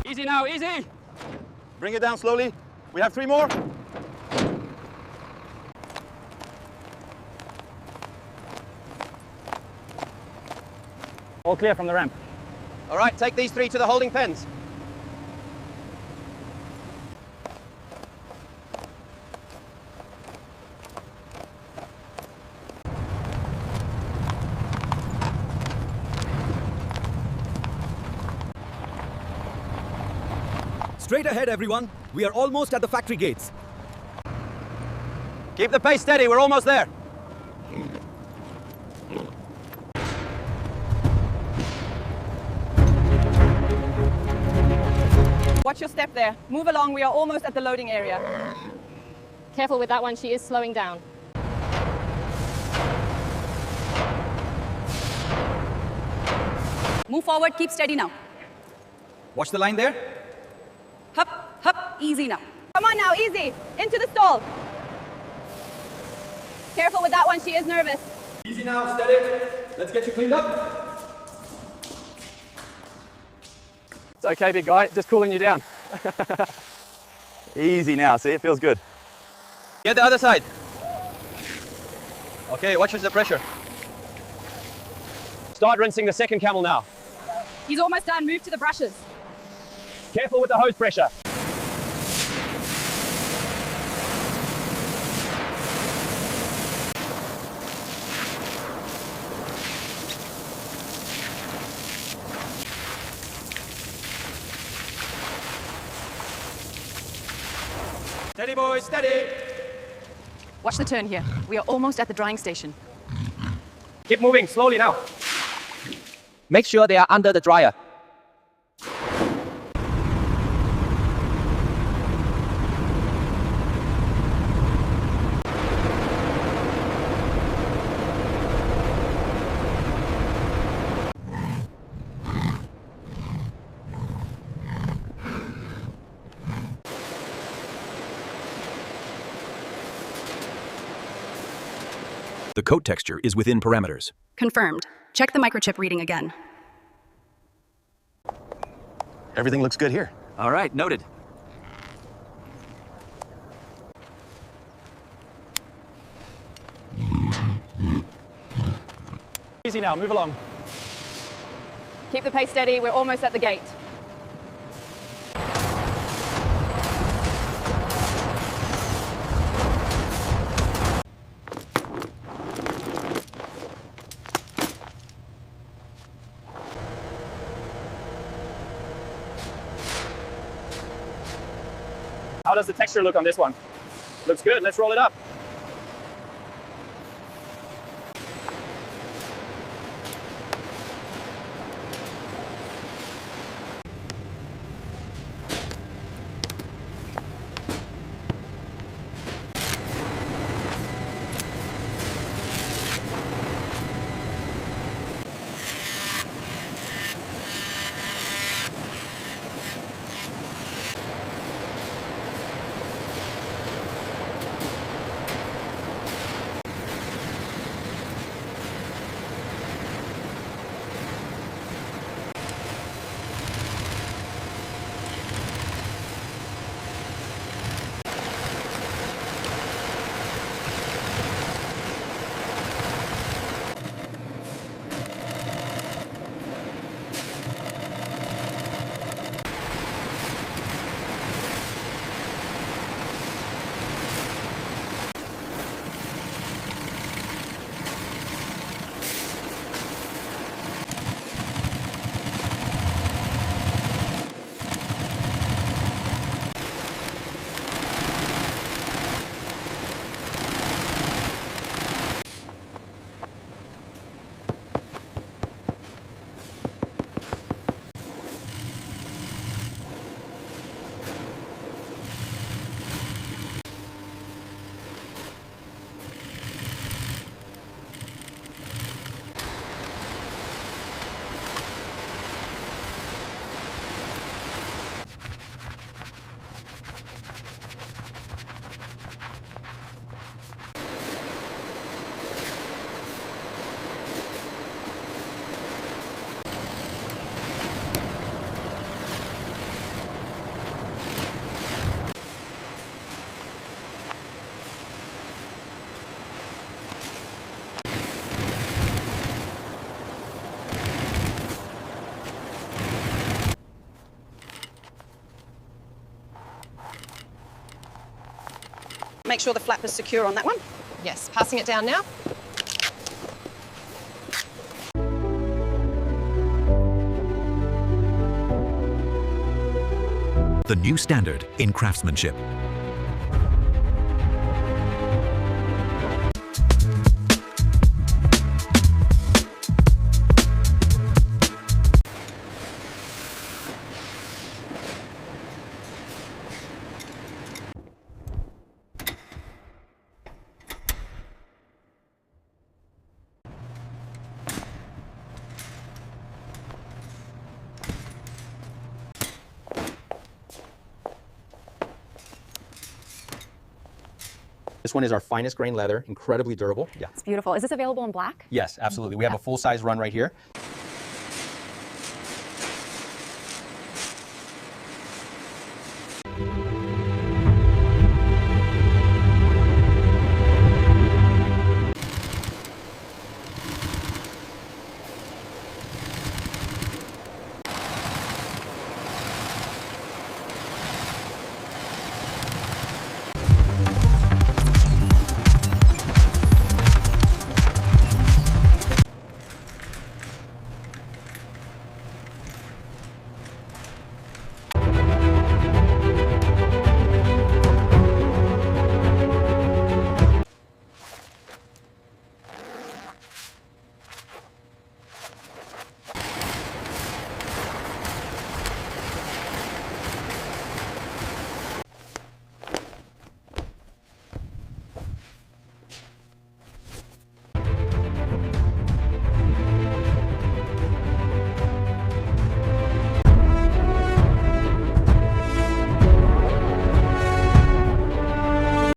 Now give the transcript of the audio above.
Easy now, easy. Bring it down slowly. We have 3 more. All clear from the ramp. All right, take these 3 to the holding pens. Straight ahead, everyone. We are almost at the factory gates. Keep the pace steady, we're almost there. Watch your step there. Move along, we are almost at the loading area. Careful with that one, she is slowing down. Move forward, keep steady now. Watch the line there. Hup, hup, easy now. Come on now, easy. Into the stall. Careful with that one, she is nervous. Easy now, steady. Let's get you cleaned up. It's okay, big guy, just cooling you down. Easy now, see, it feels good. Get the other side. Okay, watch the pressure. Start rinsing the second camel now. He's almost done, move to the brushes. Careful with the hose pressure. Steady, boys, steady. Watch the turn here. We are almost at the drying station. Keep moving, slowly now. Make sure they are under the dryer. The coat texture is within parameters. Confirmed. Check the microchip reading again. Everything looks good here. All right, noted. Easy now, move along. Keep the pace steady, we're almost at the gate. How does the texture look on this one? Looks good, let's roll it up. Make sure the flap is secure on that one. Yes, passing it down now. The new standard in craftsmanship. This one is our finest grain leather, incredibly durable. Yeah. It's beautiful. Is this available in black? Yes, absolutely. We have a full-size run right here.